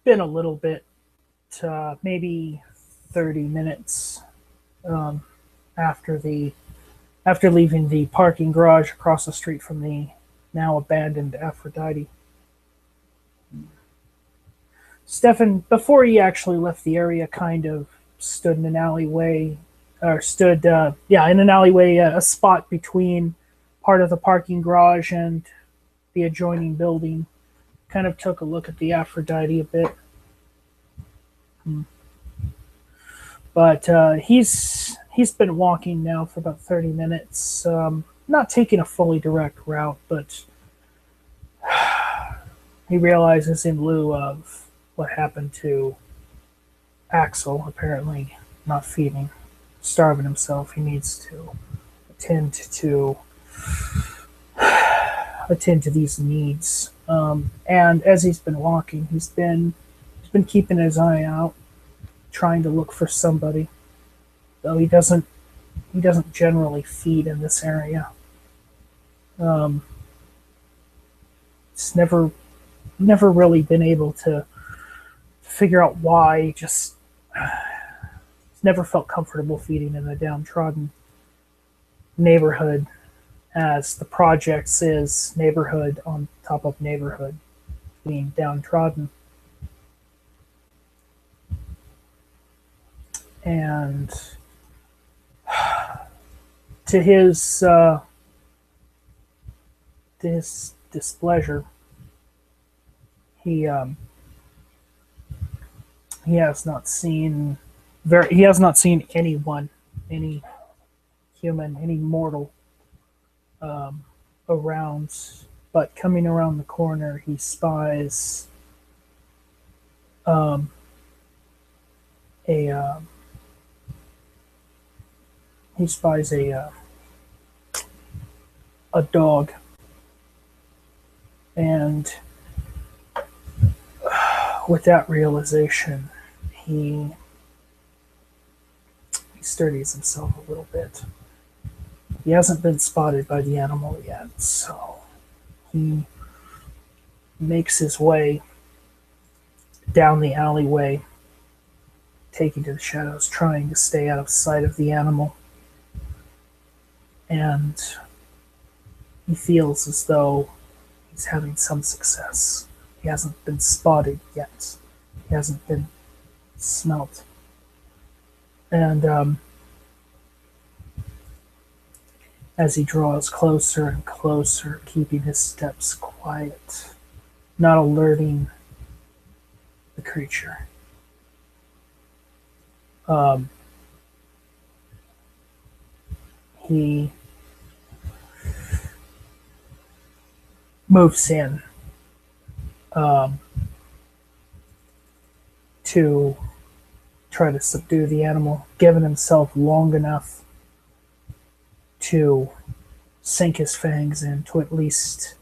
been a little bit, maybe 30 minutes um, after the after leaving the parking garage across the street from the now abandoned Aphrodite. Stefan, before he actually left the area, kind of stood in an alleyway, or stood, in an alleyway, a spot between part of the parking garage and the adjoining building. Kind of took a look at the Aphrodite a bit. But he's been walking now for about 30 minutes, not taking a fully direct route, but he realizes in lieu of what happened to Axel, apparently not feeding, starving himself, he needs to attend to attend to these needs. And as he's been walking, he's been keeping his eye out, trying to look for somebody. Though he doesn't generally feed in this area. It's never really been able to figure out why. Just never felt comfortable feeding in a downtrodden neighborhood, as the projects is neighborhood on top of neighborhood, being downtrodden. And to his displeasure, he he has not seen anyone, any human, any mortal around. But coming around the corner, he spies um, a he spies a dog, and with that realization, he steadies himself a little bit. He hasn't been spotted by the animal yet, so he makes his way down the alleyway, taking to the shadows, trying to stay out of sight of the animal. And he feels as though he's having some success. He hasn't been spotted yet. He hasn't been smelt. And as he draws closer and closer, keeping his steps quiet, not alerting the creature, he moves in to try to subdue the animal, giving himself long enough to sink his fangs in, to at least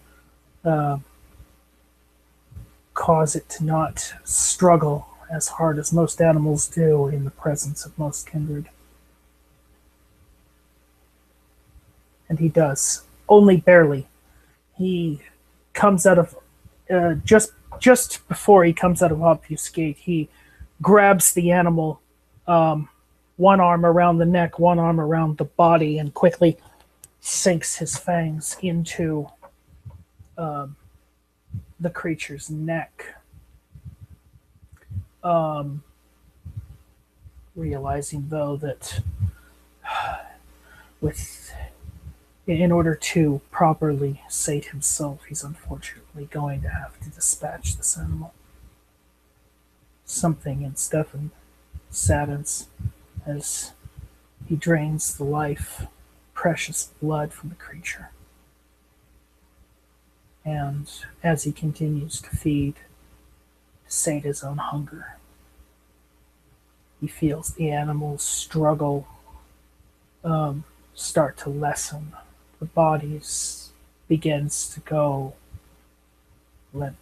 cause it to not struggle as hard as most animals do in the presence of most kindred. And he does, only barely. He comes out of just before he comes out of obfuscate, he grabs the animal, one arm around the neck, one arm around the body, and quickly sinks his fangs into the creature's neck. Realizing though that in order to properly sate himself, he's unfortunately going to have to dispatch this animal. Something in Stefan saddens as he drains the life, precious blood from the creature. And as he continues to feed, to sate his own hunger, he feels the animal's struggle start to lessen. The body begins to go limp.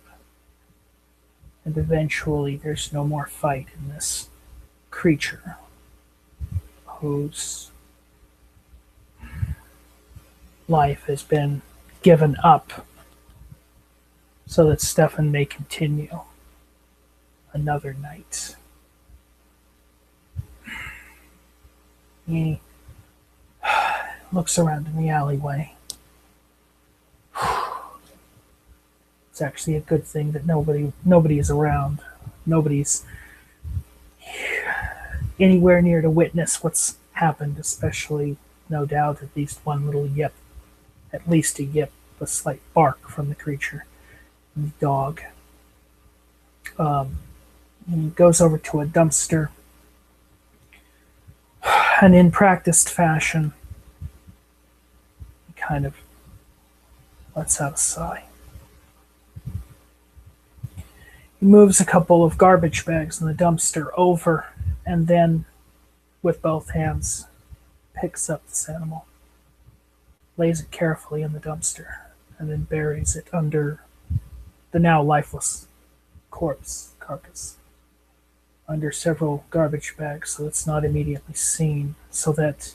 And eventually there's no more fight in this creature whose life has been given up so that Stefan may continue another night. He looks around in the alleyway. It's actually a good thing that nobody is around. Nobody's anywhere near to witness what's happened, especially, no doubt, at least one little yip, at least a yip, a slight bark from the creature, and the dog. He goes over to a dumpster, and in practiced fashion, he kind of lets out a sigh. He moves a couple of garbage bags in the dumpster over, and then, with both hands, picks up this animal, lays it carefully in the dumpster, and then buries it under the now lifeless carcass, under several garbage bags so it's not immediately seen, so that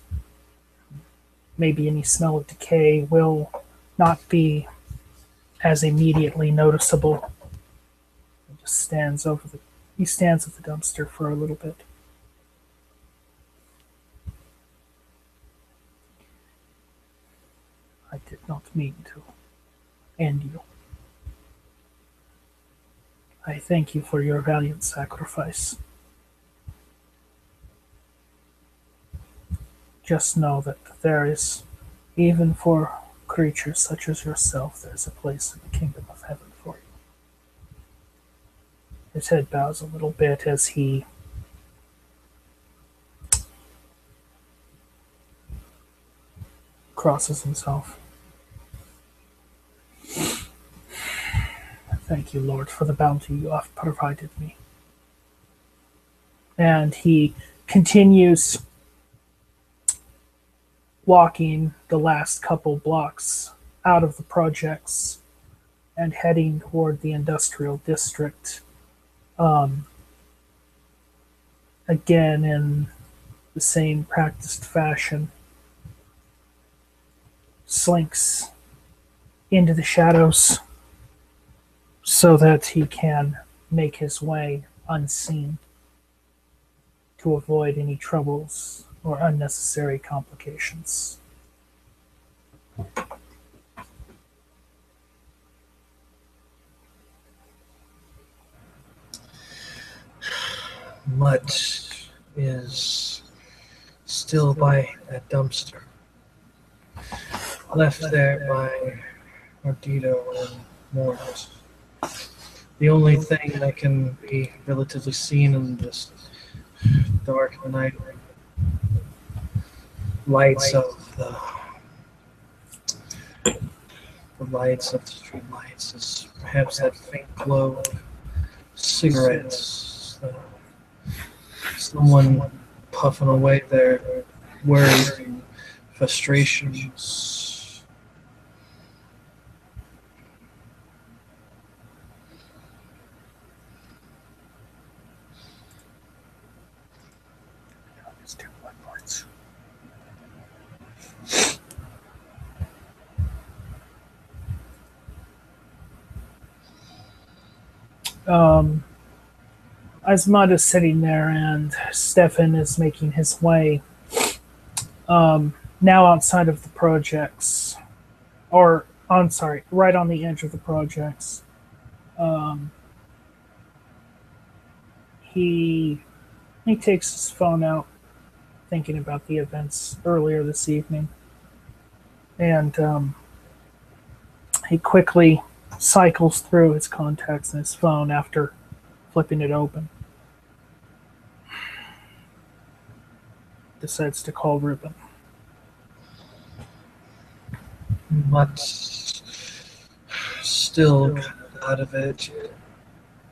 maybe any smell of decay will not be as immediately noticeable. He stands at the dumpster for a little bit. I did not mean to end you. I thank you for your valiant sacrifice. Just know that there is, even for creatures such as yourself, there's a place in the kingdom of heaven for you. His head bows a little bit as he crosses himself. Thank you, Lord, for the bounty you have provided me. And he continues walking the last couple blocks out of the projects and heading toward the industrial district. Again, in the same practiced fashion, slinks into the shadows so that he can make his way unseen to avoid any troubles or unnecessary complications. Mutt is still by that dumpster, left there by Ardito and Mort. The only thing that can be relatively seen in this dark night lights of the lights of the street lights is perhaps that faint glow of cigarettes. Someone puffing away their worries and frustrations. As Mutt is sitting there and Stefan is making his way now outside of the projects, or right on the edge of the projects, he takes his phone out, thinking about the events earlier this evening, and he quickly cycles through his contacts in his phone after flipping it open. Decides to call Ruben. Mutt's still out of it.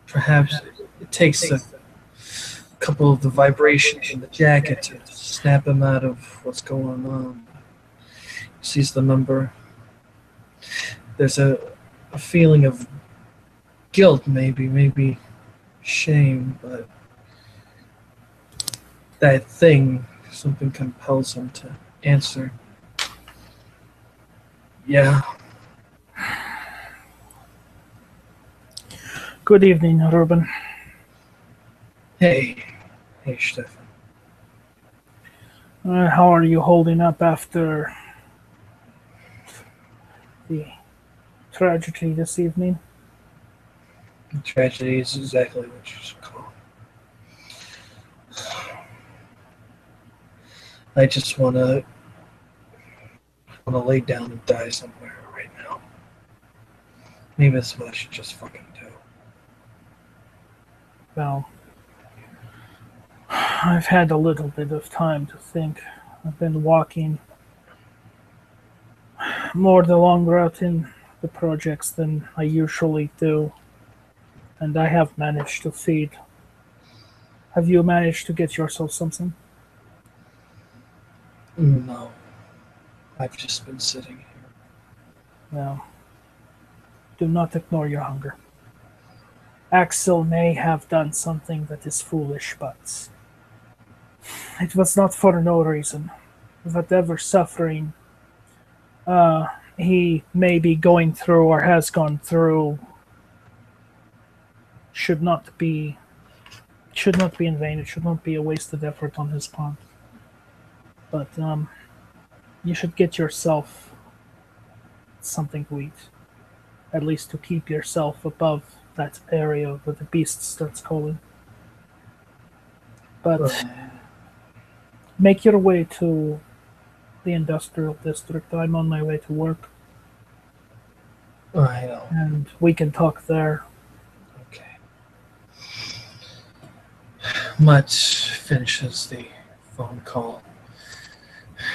Perhaps it takes a couple of the vibrations in the jacket to snap him out of what's going on. He sees the number. There's a feeling of guilt, maybe shame, but that thing, something compels him to answer. Yeah. Good evening, Ruben. Hey, hey, Stefan. How are you holding up after the tragedy this evening? The tragedy is exactly what you should call it. I just wanna lay down and die somewhere right now. Maybe that's what I should just fucking do. Well, I've had a little bit of time to think. I've been walking more the long route in the projects than I usually do, and I have managed to feed. Have you managed to get yourself something? No, I've just been sitting here. No. Do not ignore your hunger. Axel may have done something that is foolish, but it was not for no reason. Whatever suffering he may be going through or has gone through should not be in vain. It should not be a wasted effort on his part. But you should get yourself something to eat, at least to keep yourself above that area where the beast starts calling. But make your way to the industrial district. I'm on my way to work, I know. and we can talk there. Okay. Mutt finishes the phone call.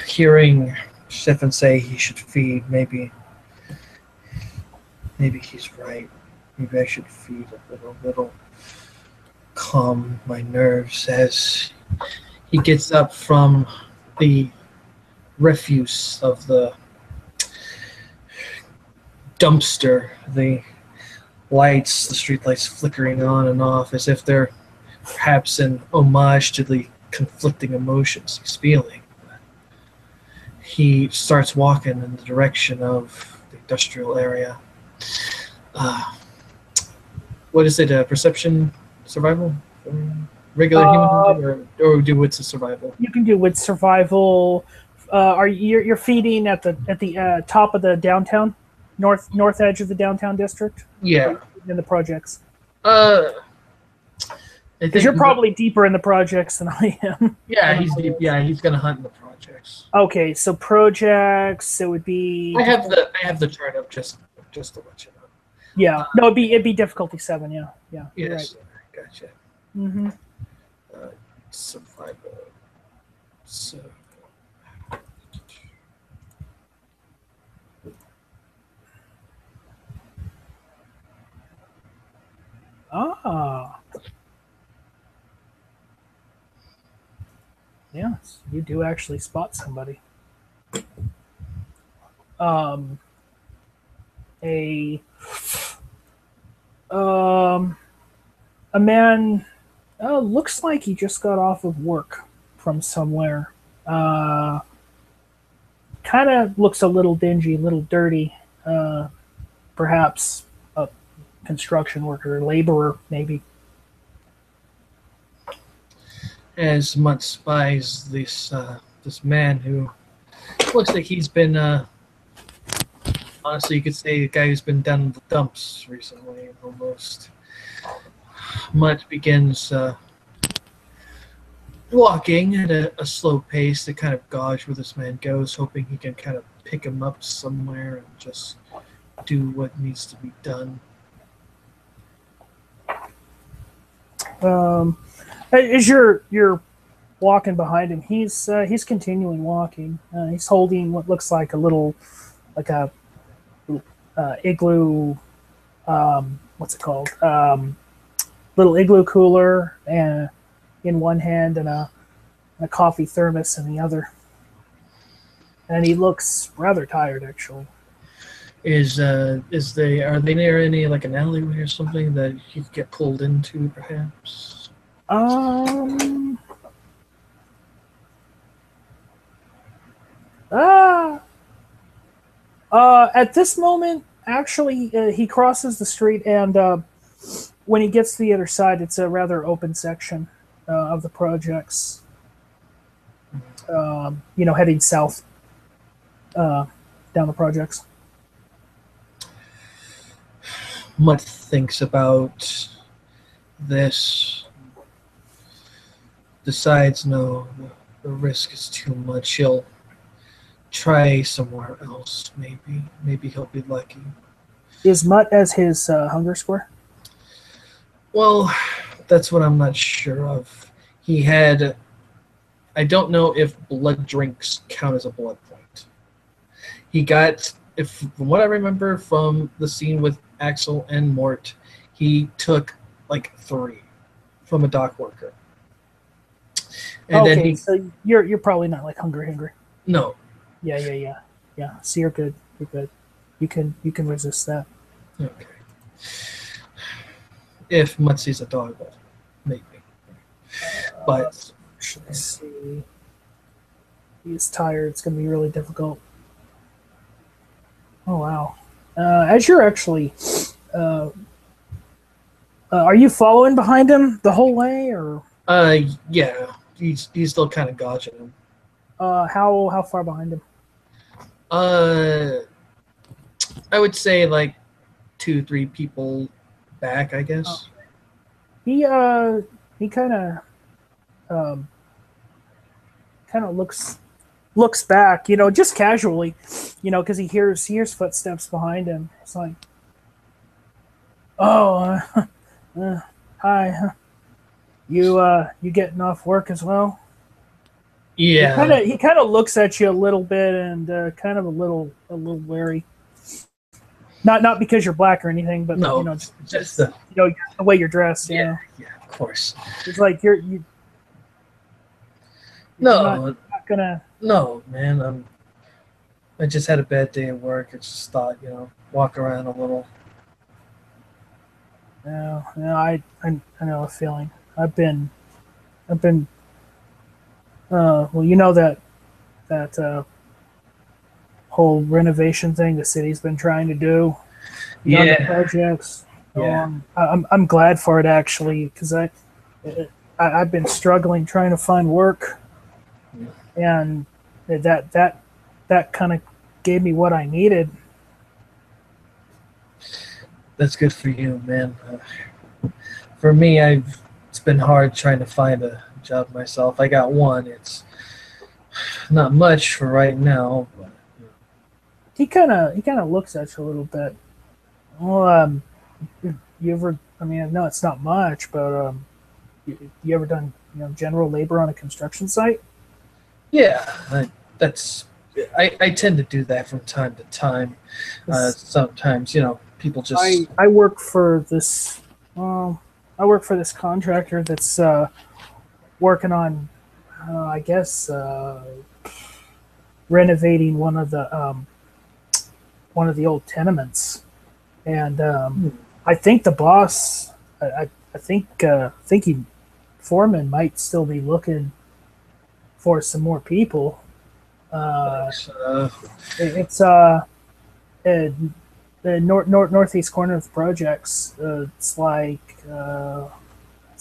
Hearing Stefan say he should feed, maybe he's right. Maybe I should feed a little, calm my nerves as he gets up from the refuse of the dumpster, the lights, the street lights flickering on and off as if they're perhaps an homage to the conflicting emotions he's feeling. He starts walking in the direction of the industrial area. What is it? Perception, survival, regular human, or do wits of survival? You can do with survival. Are you're feeding at the top of the downtown, north edge of the downtown district? Yeah. In the projects. Because you're probably deeper in the projects than I am. Yeah, he's deep. Yeah, he's gonna hunt in the projects. Okay, so projects. It would be. I have the chart up just to let you know. Yeah. No, it'd be difficulty 7. Yeah. Yeah. Yes. Right. Gotcha. Mm-hmm. Survival. So. Ah. Yes, you do actually spot somebody. A man looks like he just got off of work from somewhere. Kind of looks a little dingy, a little dirty. Perhaps a construction worker, laborer, maybe. As Mutt spies this man who looks like he's been honestly, you could say a guy who's been down in the dumps recently, almost. Mutt begins walking at a slow pace to kind of gauge where this man goes, hoping he can kind of pick him up somewhere and just do what needs to be done. As you're walking behind him, he's continuing walking. He's holding what looks like a little, like a igloo. What's it called? Little igloo cooler, and in one hand, and a coffee thermos in the other. And he looks rather tired, actually. Are they near any like an alleyway or something that you could get pulled into, perhaps? At this moment, actually, he crosses the street, and when he gets to the other side, it's a rather open section. of the projects. Heading south down the projects. Mutt thinks about this, decides no, the risk is too much. He'll try somewhere else, maybe. Maybe he'll be lucky. Is Mutt as his hunger score? Well, that's what I'm not sure of. He had... I don't know if blood drinks count as a blood point. He got... from what I remember from the scene with Axel and Mort, he took like 3 from a dock worker. And then so you're probably not like hungry. No. Yeah. So you're good. You're good. You can resist that. Okay. If Mutt sees a dog, well, maybe. But should I see? He's tired. It's going to be really difficult. Oh wow! As you're actually, are you following behind him the whole way, or? Yeah. He's still kind of gauging him. How far behind him? I would say like 2-3 people back, I guess. He kind of looks back, just casually, because he hears footsteps behind him. It's like, oh, hi, you getting off work as well? Yeah. He kind of looks at you a little bit and kind of a little wary. Not because you're black or anything, but no, just the way you're dressed. Yeah, of course. It's like you're not gonna. No, man. I just had a bad day at work. I just thought, walk around a little. No, I know a feeling. I've been. That whole renovation thing the city's been trying to do. Yeah. Projects. Yeah. I'm glad for it actually, because I've been struggling trying to find work, and that kind of gave me what I needed. That's good for you, man. For me, it's been hard trying to find a job myself. I got one. It's not much for right now, but he kind of looks at you a little bit. Well, you ever? I mean, I know it's not much, but you ever done general labor on a construction site? Yeah, I tend to do that from time to time. Sometimes people just. I work for this. I work for this contractor that's working on, I guess, renovating one of the old tenements, and I think the boss, I think foreman might still be looking for some more people. It's the northeast corner of the projects. It's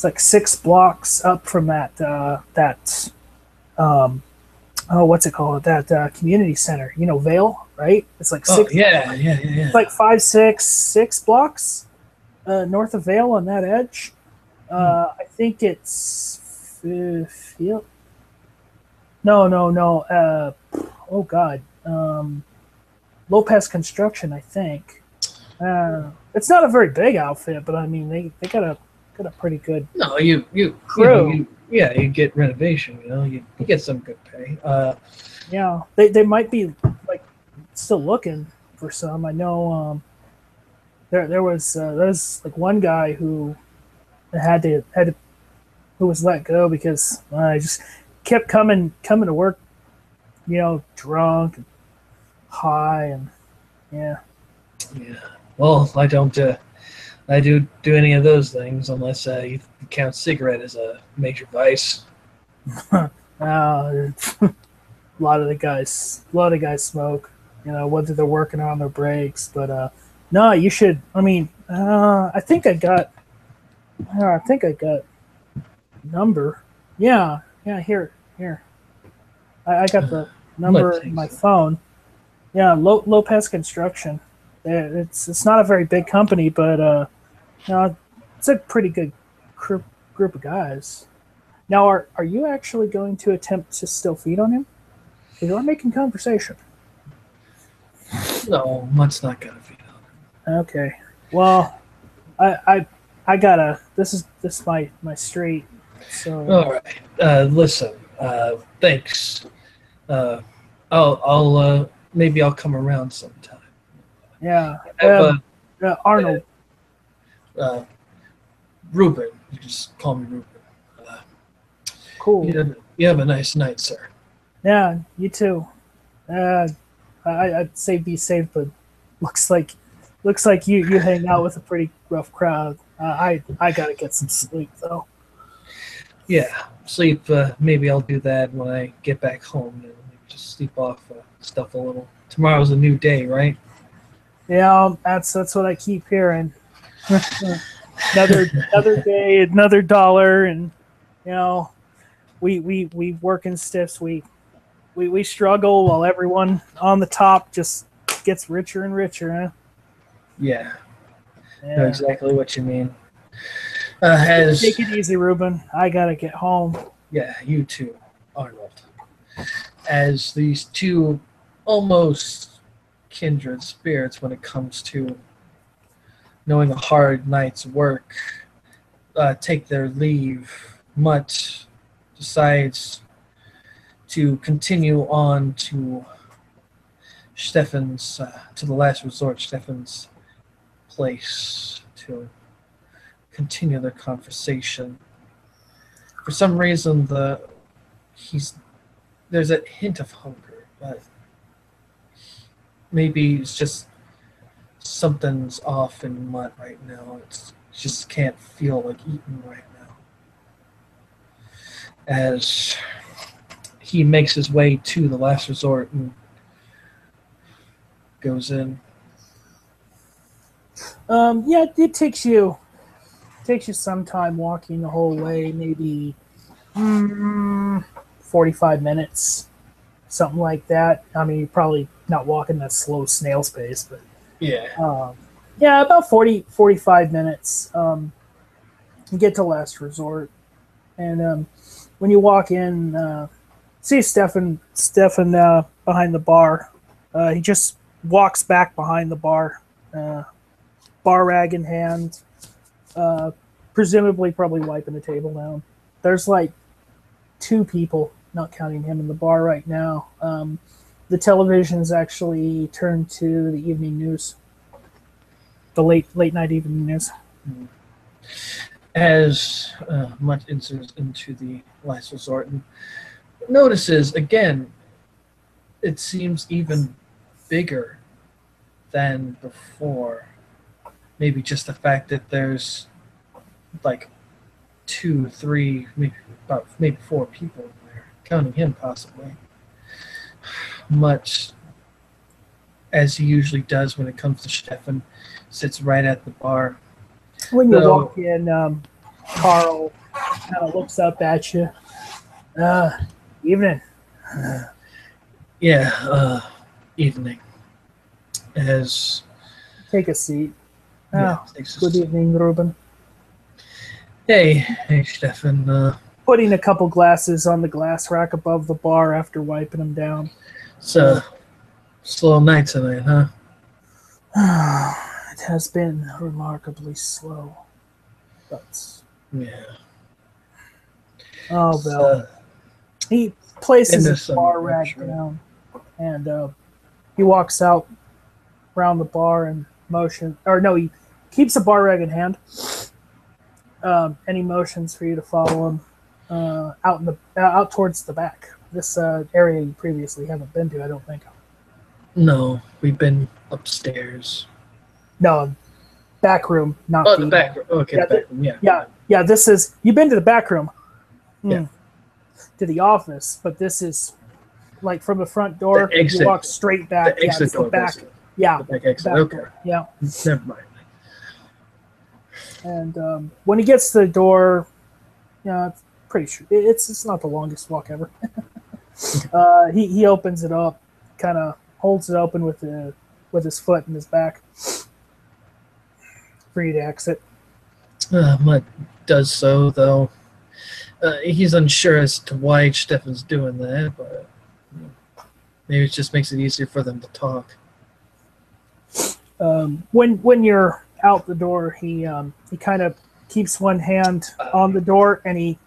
like 6 blocks up from that what's it called? That community center. Vale, right? It's like 6. Yeah. It's like 5, 6 blocks north of Vale on that edge. I think it's Field. No. Oh God. Lopez Construction, I think. It's not a very big outfit, but I mean they got a pretty good. No, you crew. You get renovation. You get some good pay. Yeah, they might be like still looking for some. I know there was like one guy who who was let go because I just kept coming to work, drunk and high, and yeah. Yeah. Well, I don't. I do any of those things unless you count cigarette as a major vice. A lot of the guys smoke. Whether they're working on their breaks, but no, you should. I mean, I think I got number. Yeah, yeah. Here. I got the Mutt number in my takes it. phone. Yeah, Lopez Construction. It's not a very big company, but it's a pretty good group group of guys. Now, are you actually going to attempt to still feed on him? Because you are making conversation. No, Mutt's not gonna feed on Okay. Well, I I, I gotta. This is my street. him. So All right. Listen. Thanks. Uh, maybe I'll come around sometime. yeah. Have a Arnold. uh, Ruben. You just call me Ruben. Uh, Cool. you have a nice night, sir. Yeah. You too. Uh, I'd say be safe, but looks like you hang out with a pretty rough crowd. I gotta get some sleep though. Yeah, sleep. Maybe I'll do that when I get back home. And maybe just sleep off stuff a little. Tomorrow's a new day, right? Yeah, that's what I keep hearing. Another day, another dollar, and you know we work in stiffs. We struggle while everyone on the top just gets richer and richer. Huh? Yeah, know Yeah. exactly what you mean. As Take it easy, Ruben. I gotta get home. Yeah, you too, Arnold. As these two almost kindred spirits when it comes to knowing a hard night's work take their leave, Mutt decides to continue on to to the last resort, Stefan's place, to continue their conversation. For some reason, he's there's a hint of hunger, but maybe it's just something's off in Mutt right now. It's just can't feel like eating right now. As he makes his way to the last resort and goes in. Yeah, it takes you some time walking the whole way, maybe 45 minutes, something like that. I mean, you're probably not walking that slow snail's pace, but Yeah. yeah, about 45 minutes. You get to last resort, and when you walk in, see Stefan behind the bar. He just walks back behind the bar, bar rag in hand, uh, presumably probably wiping the table down. There's like two people, not counting him, in the bar right now. The television's actually turned to the evening news, the late night evening news. As Mutt enters into the last resort and notices again, it seems even bigger than before. Maybe just the fact that there's like two, three, maybe four people in there, counting him possibly. Much as he usually does when it comes to Stefan, sits right at the bar. When you So, walk in, Carl kind of looks up at you. Evening. yeah, evening. As Take a seat. yeah, Oh, takes good us- evening, Ruben. hey, Stefan. Putting a couple glasses on the glass rack above the bar after wiping them down. It's a slow night tonight, huh? It has been remarkably slow. But, Yeah. oh, It's, well. He places into his some bar rack luxury. down and he walks out around the bar and he keeps the bar rag in hand. Any motions for you to follow him out towards the back. This area you previously haven't been to, I don't think. No, we've been upstairs. No, back room, not Oh, the back room. Okay, yeah, the back room. Yeah. yeah. This is you've been to the back room, Yeah. to the office, but this is like from the front door. The exit. You walk straight back. The exit it's door. the back. Basically. Yeah, The back exit. back Okay. door. Yeah. Never mind. And when he gets to the door, you know, Pretty sure it's not the longest walk ever. He opens it up, kind of holds it open with his foot and his back for you to exit. Mutt does so, though. He's unsure as to why Stefan's doing that, but maybe it just makes it easier for them to talk. When you're out the door, he kind of keeps one hand on the door and he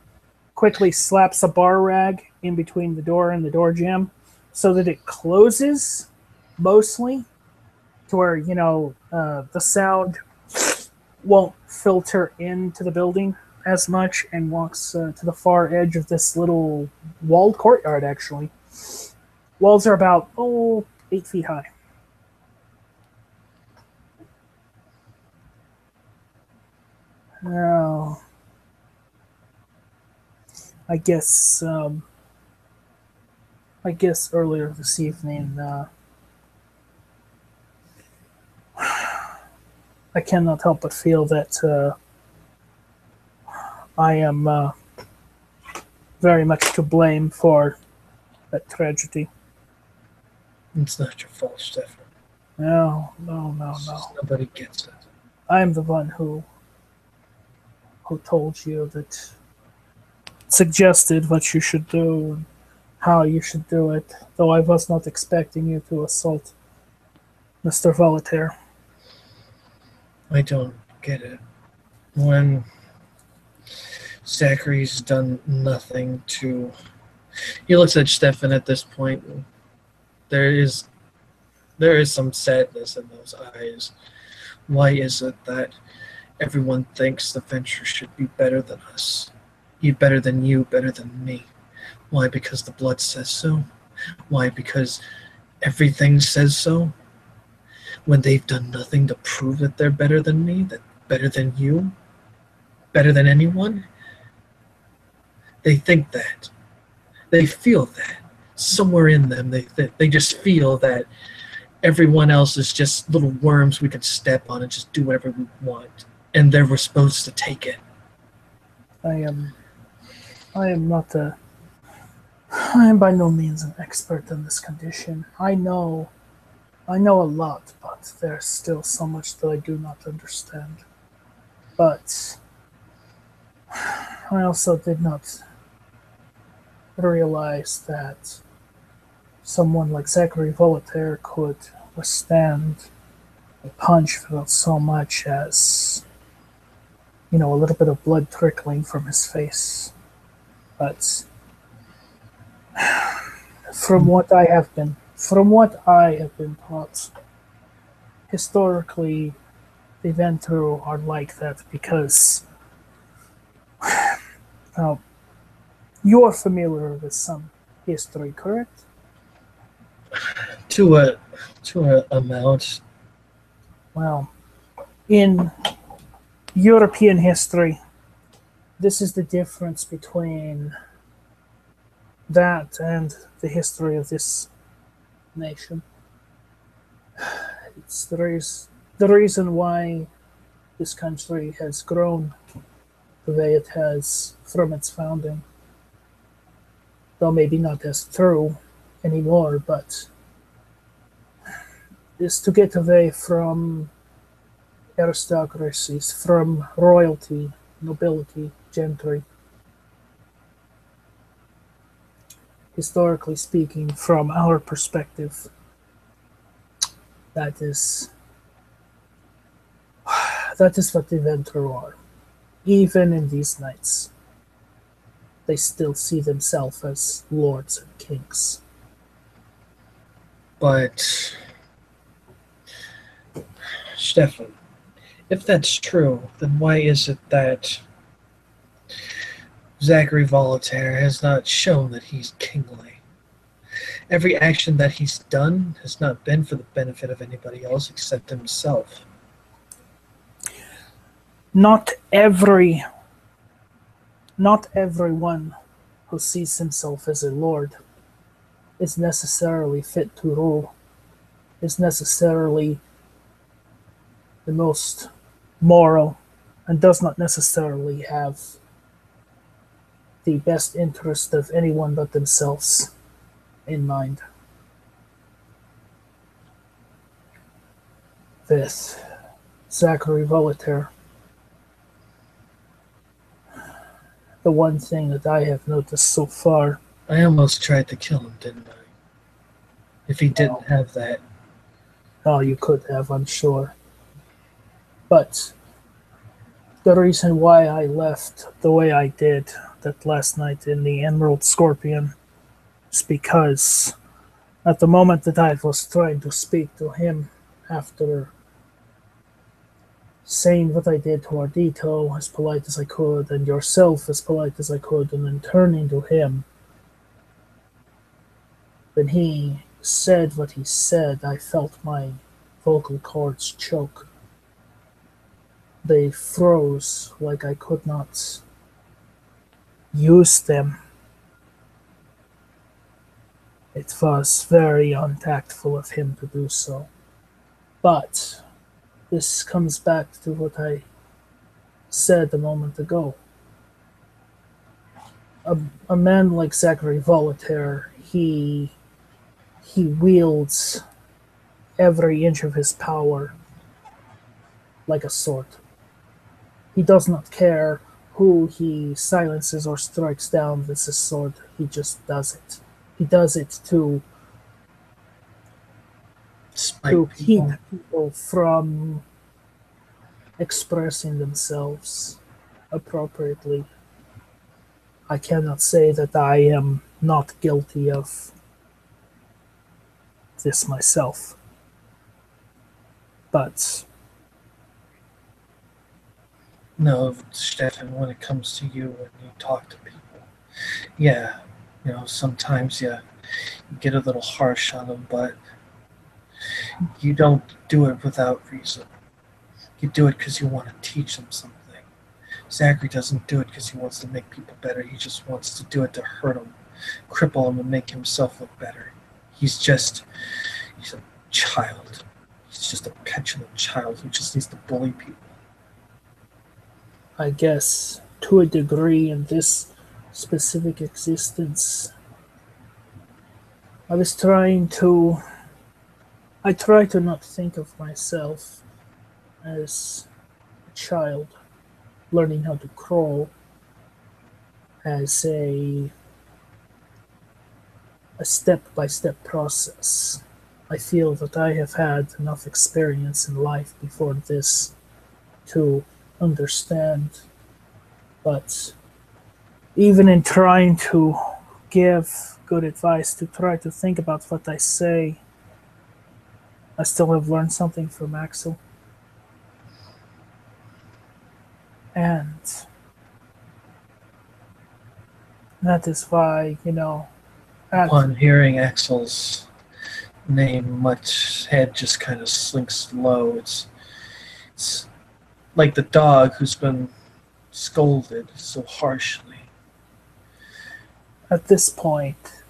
quickly slaps a bar rag in between the door and the door jamb so that it closes mostly to where the sound won't filter into the building as much, and walks to the far edge of this little walled courtyard. Actually, walls are about 8 feet high. Now, I guess earlier this evening, I cannot help but feel that I am very much to blame for that tragedy. It's not your fault, Stefan. No. Nobody gets it. I am the one who told you that, suggested what you should do and how you should do it, though I was not expecting you to assault Mr. Voltaire. I don't get it. When Zachary's done nothing to... He looks at Stefan at this point. There is some sadness in those eyes. Why is it that everyone thinks the venture should be better than us? Be better than you, better than me. Why? Because the blood says so? Why? Because everything says so? When they've done nothing to prove that they're better than me, that better than you, better than anyone? They think that. They feel that. Somewhere in them, they just feel that everyone else is just little worms we can step on and just do whatever we want. And we're supposed to take it. I am by no means an expert in this condition. I know a lot, but there's still so much that I do not understand. But I also did not realize that someone like Zachary Voltaire could withstand a punch without so much as, a little bit of blood trickling from his face. But from what I have been taught, historically, the Ventru are like that because you're familiar with some history, correct? To a amount. Well, in European history, this is the difference between that and the history of this nation. It's the reason why this country has grown the way it has from its founding. Though maybe not as true anymore, but is to get away from aristocracies, from royalty, nobility, gentry. Historically speaking, from our perspective, that is what the Ventru are. Even in these nights, they still see themselves as lords and kings. But, Stefan, if that's true, then why is it that Zachary Voltaire has not shown that he's kingly? Every action that he's done has not been for the benefit of anybody else except himself. Not everyone who sees himself as a lord is necessarily fit to rule, is necessarily the most moral, and does not necessarily have the best interest of anyone but themselves in mind. With Zachary Volater, the one thing that I have noticed so far. I almost tried to kill him, didn't I? If he didn't have that. Oh, you could have, I'm sure. But the reason why I left the way I did that last night in the Emerald Scorpion is because at the moment that I was trying to speak to him after saying what I did to Ardito as polite as I could, and yourself as polite as I could, and then turning to him, when he said what he said, I felt my vocal cords choke. They froze like I could not use them. It was very untactful of him to do so. But this comes back to what I said a moment ago. A man like Zachary Volater, he wields every inch of his power like a sword. He does not care who he silences or strikes down with his sword. He just does it. He does it to keep people from expressing themselves appropriately. I cannot say that I am not guilty of this myself. But No, Stefan, when it comes to you and you talk to people, yeah, sometimes you get a little harsh on them, but you don't do it without reason. You do it because you want to teach them something. Zachary doesn't do it because he wants to make people better. He just wants to do it to hurt them, cripple them, and make himself look better. He's a child. He's just a petulant child who just needs to bully people. I guess to a degree in this specific existence, I try to not think of myself as a child learning how to crawl as a step-by-step process. I feel that I have had enough experience in life before this to understand, but even in trying to give good advice, to try to think about what I say, I still have learned something from Axel. And that is why, Upon hearing Axel's name, Mutt's head just kind of slinks low. It's like the dog who's been scolded so harshly. At this point,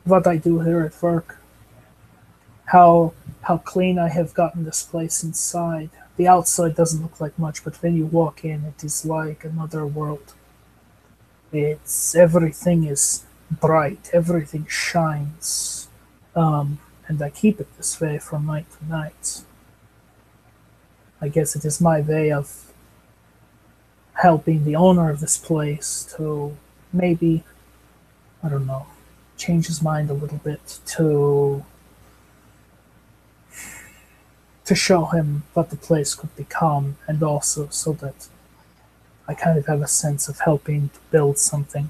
what I do here at work, how clean I have gotten this place inside. The outside doesn't look like much, but when you walk in, it is like another world. Everything is bright, everything shines, and I keep it this way from night to night. I guess it is my way of helping the owner of this place to maybe, I don't know, change his mind a little bit to show him what the place could become, and also so that I kind of have a sense of helping to build something.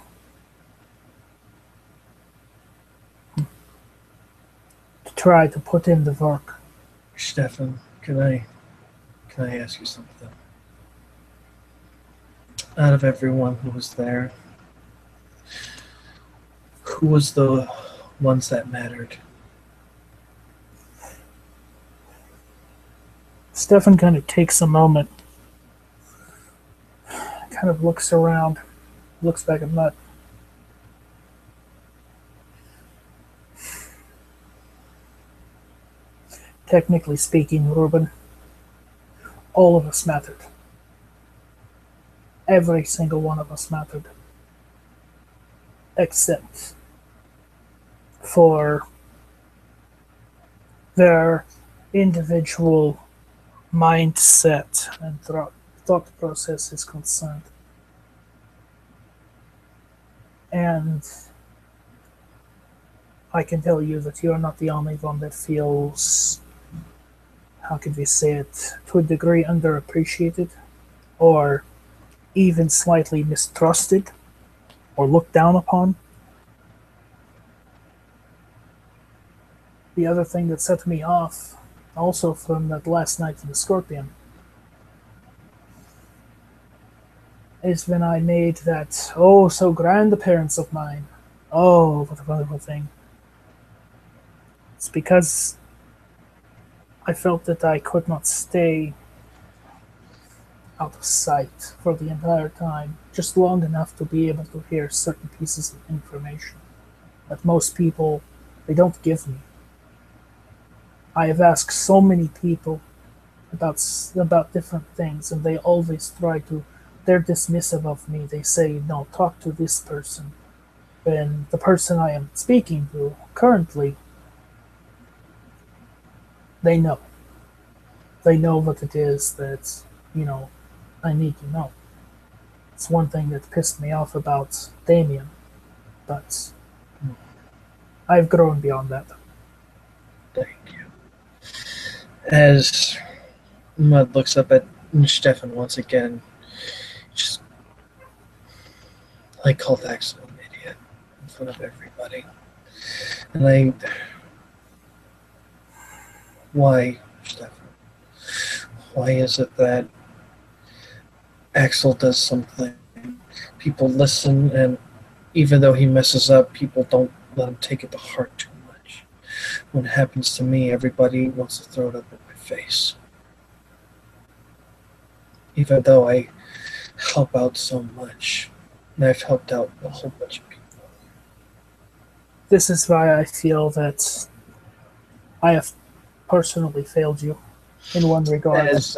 To try to put in the work. Stefan, can I ask you something? Out of everyone who was there, who was the ones that mattered? Stefan kind of takes a moment, kind of looks around, looks back at Mutt. Technically speaking, Ruben, all of us mattered. Every single one of us mattered. except for their individual mindset and thought process is concerned. And I can tell you that you're not the only one that feels, how could we say it, to a degree underappreciated or even slightly mistrusted or looked down upon. The other thing that set me off, also from that last night in the Scorpion, is when I made that oh so grand appearance of mine. Oh, what a wonderful thing. It's because I felt that I could not stay out of sight for the entire time, just long enough to be able to hear certain pieces of information that most people, they don't give me. I have asked so many people about different things, and they always try to. They're dismissive of me. They say, "No, talk to this person." When the person I am speaking to currently, they know. They know what it is that I need to know. It's one thing that pissed me off about Damien, but I've grown beyond that. Thank you. As Mutt looks up at Stefan once again, just I called Axel an idiot in front of everybody. And why, Stefan? Why is it that Axel does something, people listen, and even though he messes up, people don't let him take it to heart too much? When it happens to me, everybody wants to throw it up in my face. Even though I help out so much, and I've helped out a whole bunch of people. This is why I feel that I have personally failed you in one regard. As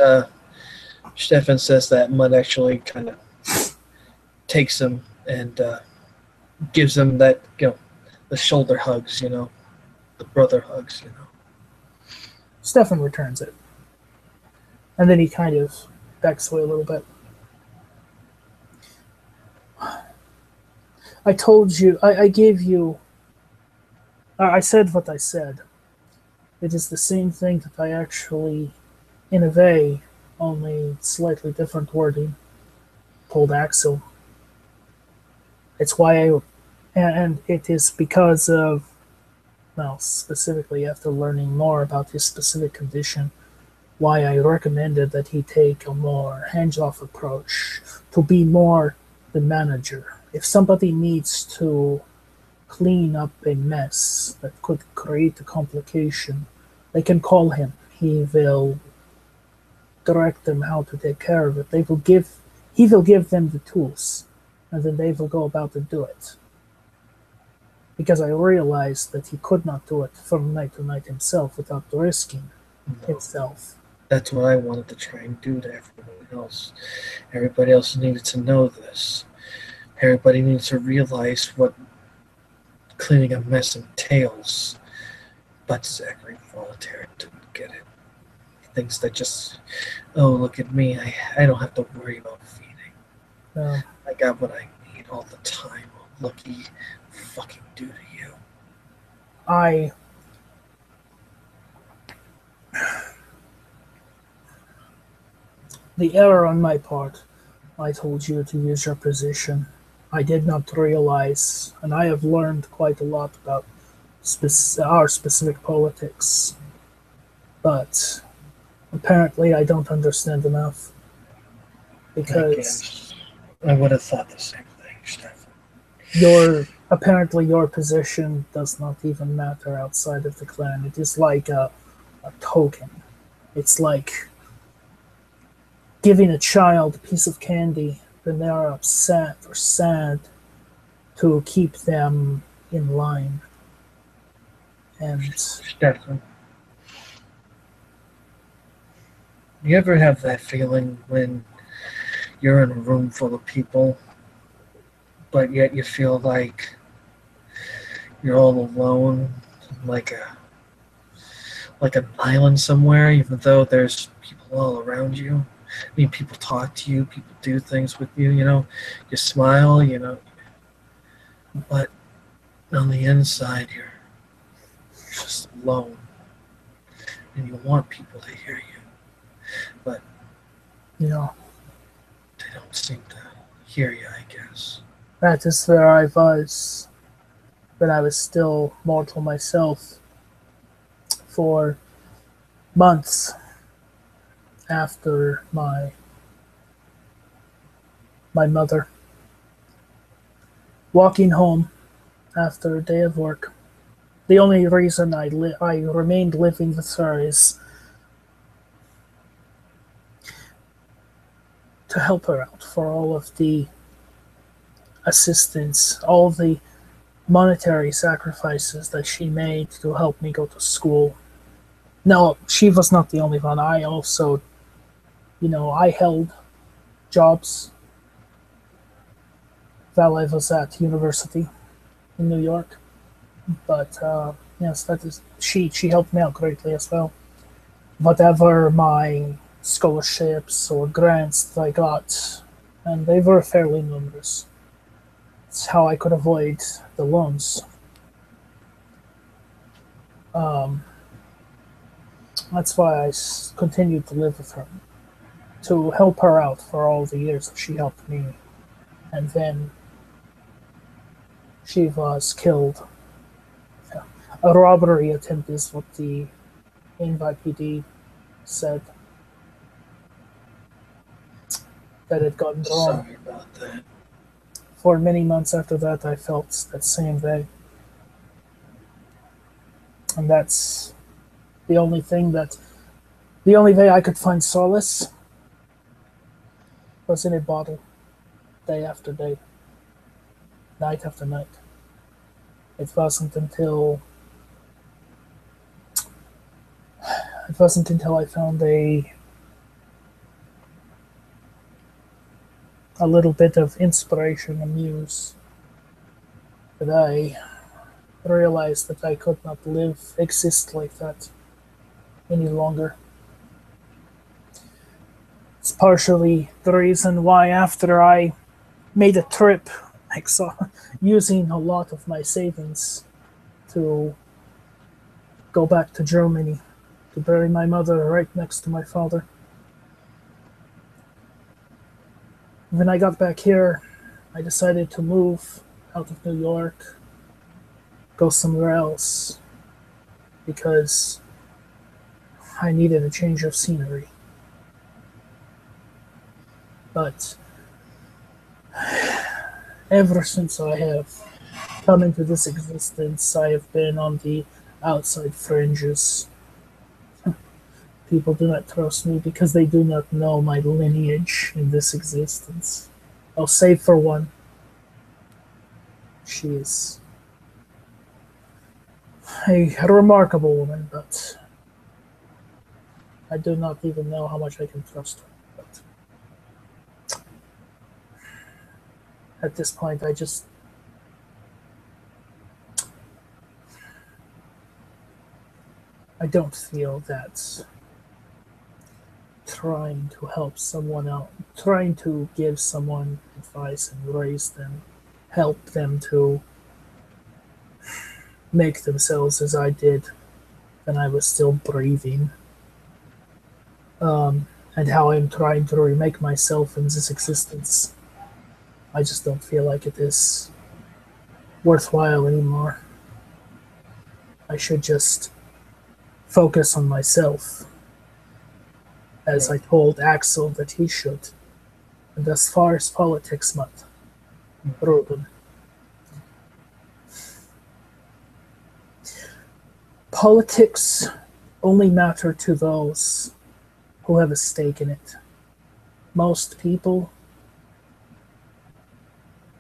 Stefan says that, Mutt actually kind of takes him and gives him that, the shoulder hugs, the brother hugs, Stefan returns it. And then he kind of backs away a little bit. I told you, I gave you, I said what I said. It is the same thing that I actually, in a way, only slightly different wording, told Axel. It's why and it is because of, well, specifically after learning more about his specific condition, why I recommended that he take a more hands-off approach, to be more the manager. If somebody needs to clean up a mess that could create a complication, they can call him. He will direct them how to take care of it. He will give them the tools, and then they will go about and do it. Because I realized that he could not do it from night to night himself without risking himself. That's what I wanted to try and do to everyone else. Everybody else needed to know this. Everybody needs to realize what cleaning a mess entails. But Zachary voluntarily didn't get it. He thinks that just, oh, look at me, I don't have to worry about feeding. I got what I need all the time. Lucky fucking do to you. The error on my part, I told you to use your position. I did not realize, and I have learned quite a lot about our specific politics, but apparently I don't understand enough. Because I would have thought the same thing, Stefan. Apparently your position does not even matter outside of the clan. It is like a token. It's like giving a child a piece of candy when they are upset or sad to keep them in line. And Stefan, you ever have that feeling when you're in a room full of people, but yet you feel like You're all alone, like a like an island somewhere, even though there's people all around you. I mean, people talk to you, people do things with you, you smile, but on the inside, you're just alone, and you want people to hear you, but You know, they don't seem to hear you, I guess. that is where I was when I was still mortal myself for months after my mother. Walking home after a day of work. The only reason I remained living with her is to help her out for all of the assistance, all the monetary sacrifices that she made to help me go to school. No, she was not the only one. I also, I held jobs while I was at university in New York. But yes, that is she helped me out greatly as well. Whatever my scholarships or grants that I got, and they were fairly numerous. It's how I could avoid the loans. Um, that's why I continued to live with her, to help her out for all the years that she helped me. And then she was killed. A robbery attempt is what the NYPD said that had gone wrong. Sorry about that. For many months after that, I felt that same way. And that's the only thing that, the only way I could find solace was in a bottle, day after day, night after night. It wasn't until I found a little bit of inspiration and muse that I realized that I could not exist like that any longer. It's partially the reason why after I made a trip, using a lot of my savings to go back to Germany to bury my mother right next to my father. When I got back here, I decided to move out of New York, go somewhere else, because I needed a change of scenery. But ever since I have come into this existence, I have been on the outside fringes. People do not trust me because they do not know my lineage in this existence. Oh, save for one. She is a remarkable woman, but I do not even know how much I can trust her. But at this point, I don't feel that trying to help someone out, trying to give someone advice and raise them, help them to make themselves as I did when I was still breathing, and how I'm trying to remake myself in this existence. I just don't feel like it is worthwhile anymore. I should just focus on myself, as I told Axel that he should. And as far as politics, Mutt, Ruben, politics only matter to those who have a stake in it. Most people,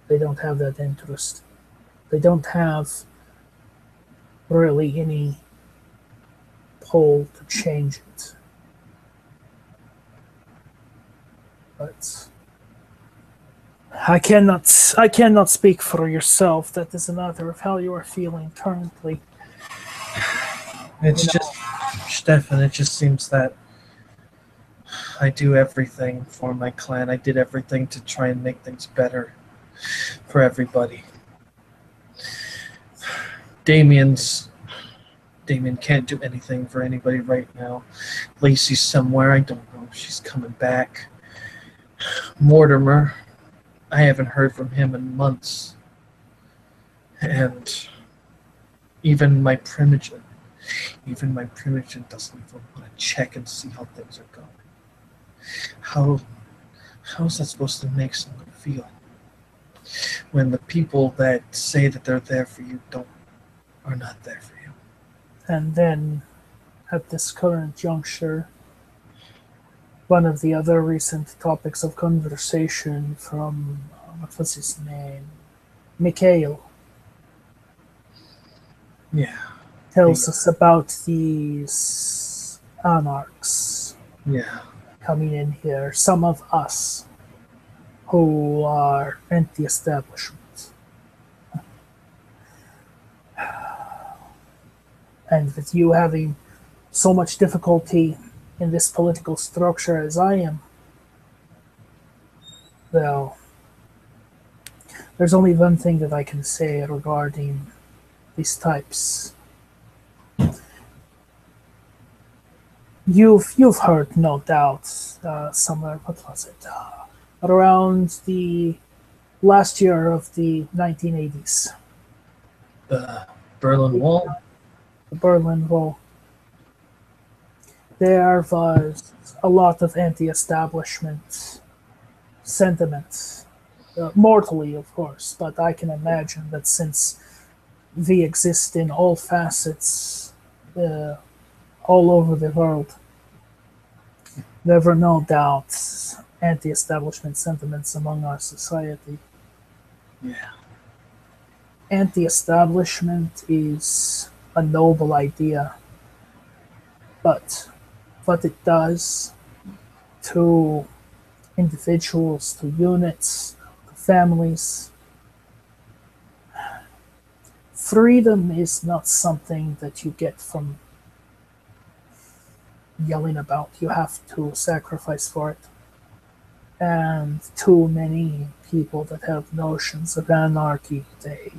they don't have that interest. They don't have really any pull to change it. But I cannot speak for yourself. That is a matter of how you are feeling currently. It's just, Stefan, it just seems that I do everything for my clan. I did everything to try and make things better for everybody. Damien can't do anything for anybody right now. Lacey's somewhere. I don't know if she's coming back. Mortimer, I haven't heard from him in months. And even my primogen doesn't even want to check and see how things are going. How is that supposed to make someone feel when the people that say that they're there for you are not there for you? And then, at this current juncture, one of the other recent topics of conversation from, what was his name? Mikhail. Yeah. Tells us about these anarchs. Yeah. Coming in here. Some of us who are anti-establishment. And with you having so much difficulty in this political structure as I am, well, there's only one thing that I can say regarding these types. You've heard, no doubt, somewhere, what was it, around the last year of the 1980s. The Berlin Wall? The Berlin Wall. There was a lot of anti-establishment sentiment, mortally, of course, but I can imagine that since we exist in all facets, all over the world, there were no doubt anti-establishment sentiments among our society. Yeah. Anti-establishment is a noble idea, but what it does to individuals, to units, to families, freedom is not something that you get from yelling about. You have to sacrifice for it. And too many people that have notions of anarchy, they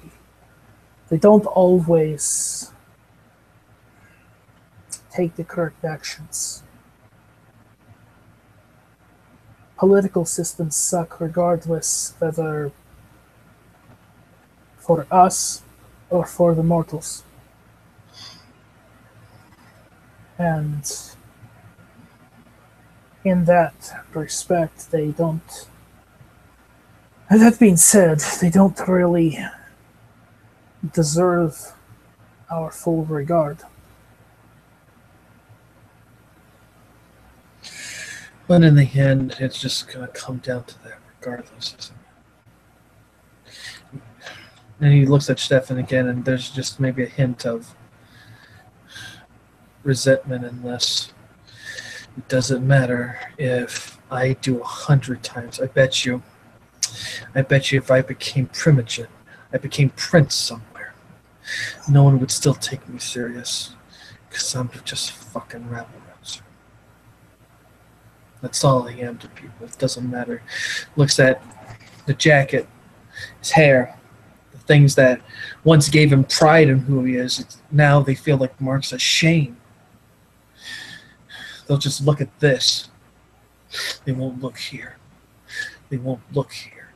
don't always take the correct actions. Political systems suck regardless whether for us or for the mortals. And in that respect, they don't. And that being said, they don't really deserve our full regard. But in the end, it's just going to come down to that regardless, isn't it? And he looks at Stefan again, and there's just maybe a hint of resentment in this. It doesn't matter if I do 100 times. I bet you if I became primogen, I became prince somewhere, no one would still take me serious because I'm just a fucking rabble-rouser. That's all I am to people. It doesn't matter. Looks at the jacket, his hair, the things that once gave him pride in who he is. Now they feel like marks of shame. They'll just look at this. They won't look here. They won't look here.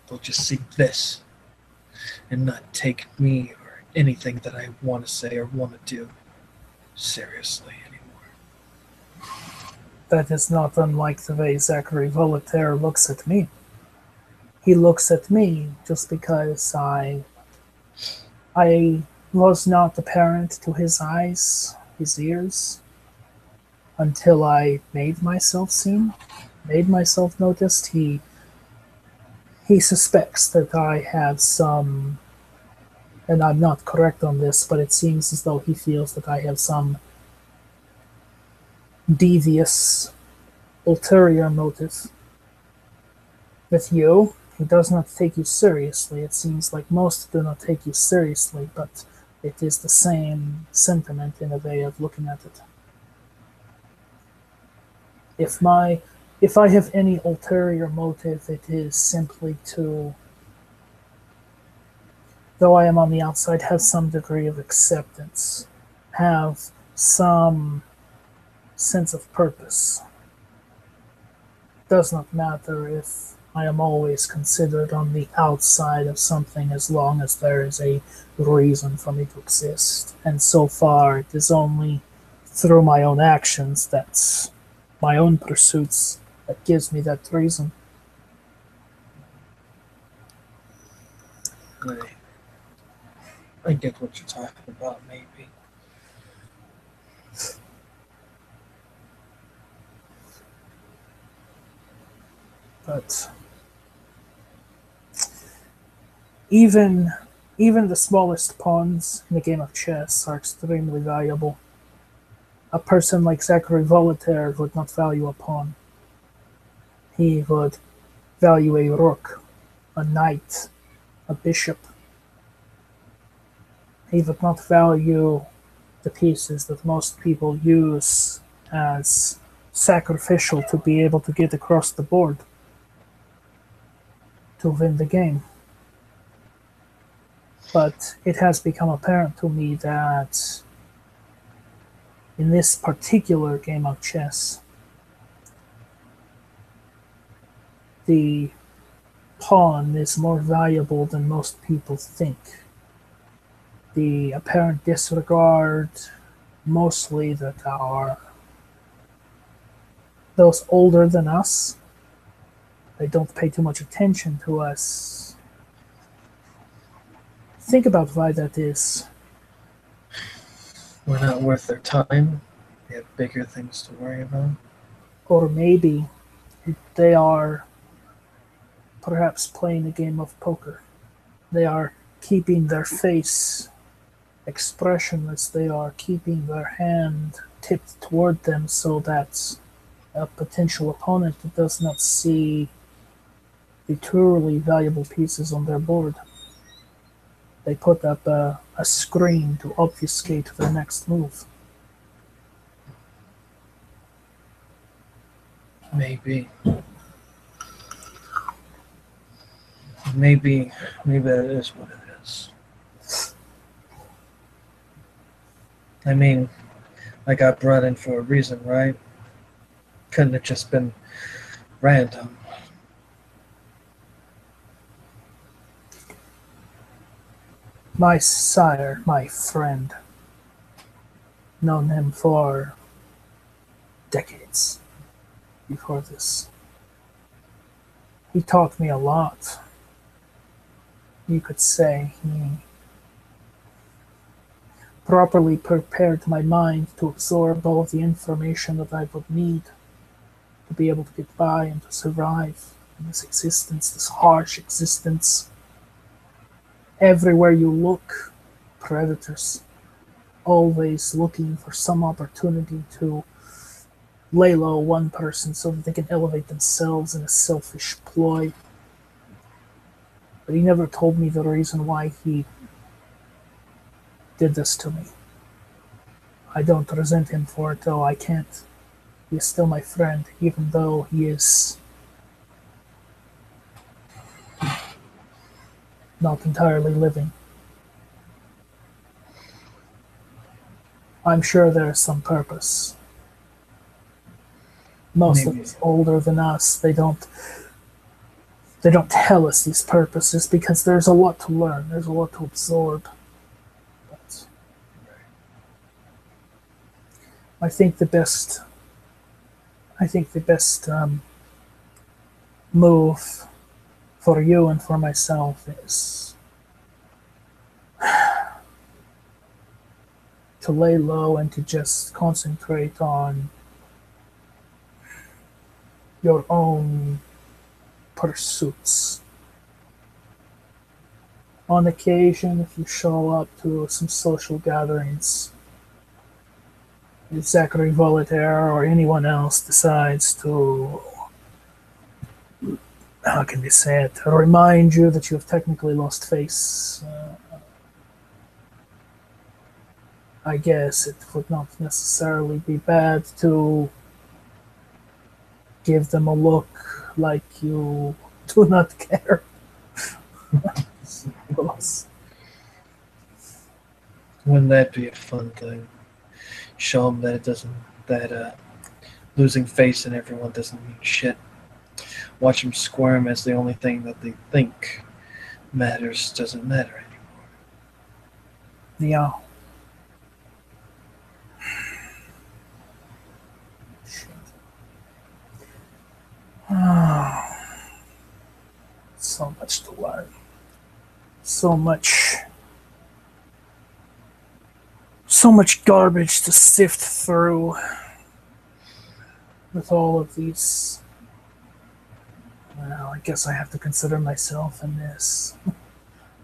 They'll just see this and not take me or anything that I want to say or want to do seriously anymore. That is not unlike the way Zachary Voltaire looks at me. He looks at me just because I was not apparent to his eyes, his ears, until I made myself seen, made myself noticed. He suspects that I have some, and I'm not correct on this, but it seems as though he feels that I have some devious, ulterior motive. With you, He does not take you seriously. It seems like most do not take you seriously, but it is the same sentiment in a way of looking at it. If my if I have any ulterior motive, it is simply to, though I am on the outside, have some degree of acceptance, have some sense of purpose. Does not matter if I am always considered on the outside of something as long as there is a reason for me to exist. And so far, it is only through my own actions, that's my own pursuits, that gives me that reason. I get what you're talking about, maybe. But even even the smallest pawns in a game of chess are extremely valuable. A person like Zachary Voltaire would not value a pawn. He would value a rook, a knight, a bishop. He would not value the pieces that most people use as sacrificial to be able to get across the board to win the game. But it has become apparent to me that in this particular game of chess, the pawn is more valuable than most people think. The apparent disregard, mostly that are those older than us, they don't pay too much attention to us. Think about why that is. We're not worth their time. They have bigger things to worry about. Or maybe they are perhaps playing a game of poker. They are keeping their face expressionless. They are keeping their hand tipped toward them so that a potential opponent does not see the truly valuable pieces on their board. They put up a screen to obfuscate their next move. Maybe. Maybe that is what it is. I mean, I got brought in for a reason, right? Couldn't have just been random. My sire, my friend, known him for decades before this. He taught me a lot. You could say he properly prepared my mind to absorb all of the information that I would need to be able to get by and to survive in this existence, this harsh existence. Everywhere you look, predators, always looking for some opportunity to lay low one person so that they can elevate themselves in a selfish ploy. But he never told me the reason why he did this to me. I don't resent him for it, though I can't. He is still my friend, even though he is not entirely living. I'm sure there is some purpose. Most of us older than us, they don't tell us these purposes because there's a lot to learn, there's a lot to absorb. But I think the best move for you and for myself is to lay low and to just concentrate on your own pursuits. On occasion, if you show up to some social gatherings, if Zachary Voltaire or anyone else decides to how can we say it, remind you that you have technically lost face. I guess it would not necessarily be bad to give them a look like you do not care. Wouldn't that be a fun thing? Show them that it doesn't, that losing face and everyone doesn't mean shit. Watch them squirm as the only thing that they think matters doesn't matter anymore. Yeah. So much to learn. So much garbage to sift through with all of these. Well, I guess I have to consider myself in this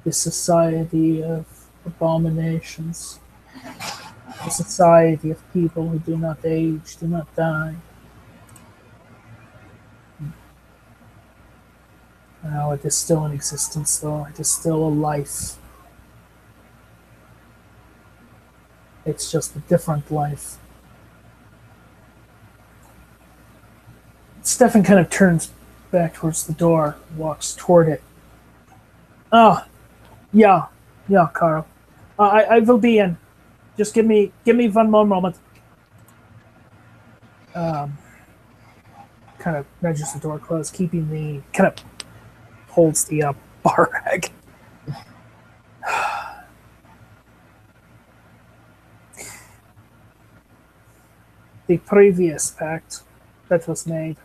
society of abominations, a society of people who do not age, do not die. Well, it is still in existence, though. It is still a life. It's just a different life. Stefan kind of turns back towards the door, walks toward it. Oh, yeah, Carl. I will be in. Just give me one more moment. Kind of nudges the door closed, keeping the kind of holds the bar rag. The previous pact that was made,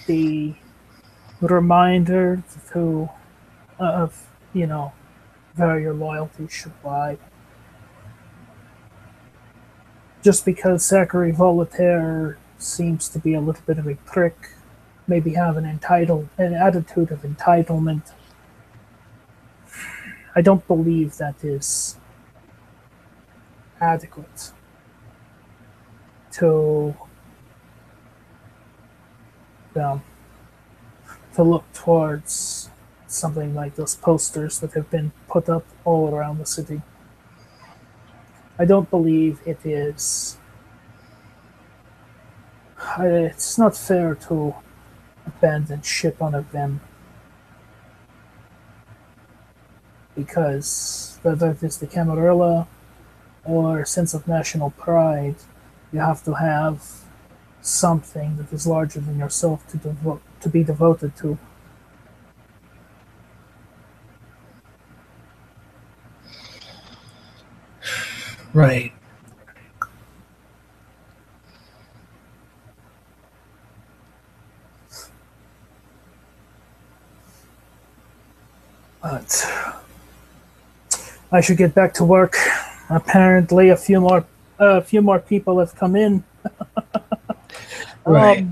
the reminder of where your loyalty should lie. Just because Zachary Voltaire seems to be a little bit of a prick, maybe have an attitude of entitlement, I don't believe that is adequate to look towards something like those posters that have been put up all around the city. I don't believe it is. It's not fair to abandon ship on a whim, because whether it is the Camarilla or sense of national pride, you have to have something that is larger than yourself to be devoted to. Right. But I should get back to work. Apparently, a few more people have come in. Right.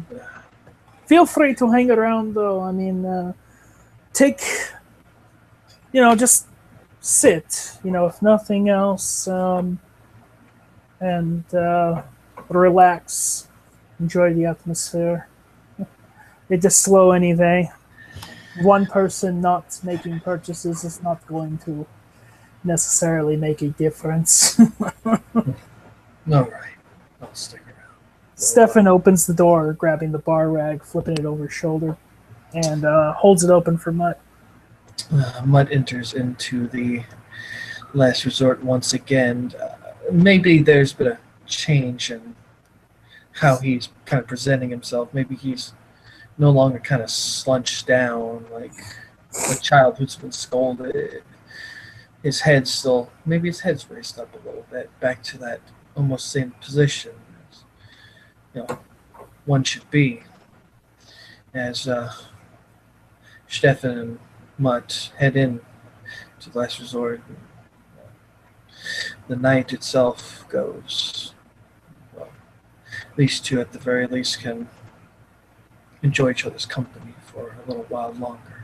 Feel free to hang around, though. I mean, just sit. If nothing else, and relax, enjoy the atmosphere. It is slow anyway. One person not making purchases is not going to necessarily make a difference. All right. I'll stick around. Stefan opens the door, grabbing the bar rag, flipping it over his shoulder, and holds it open for Mutt. Mutt enters into the last resort once again. Maybe there's been a change in how he's kind of presenting himself. Maybe he's no longer kind of slunched down like a child who's been scolded. His head's raised up a little bit, back to that almost same position as one should be. As Stefan and Mutt head in to the last resort, the night itself goes. Well, these two, at the very least, can enjoy each other's company for a little while longer.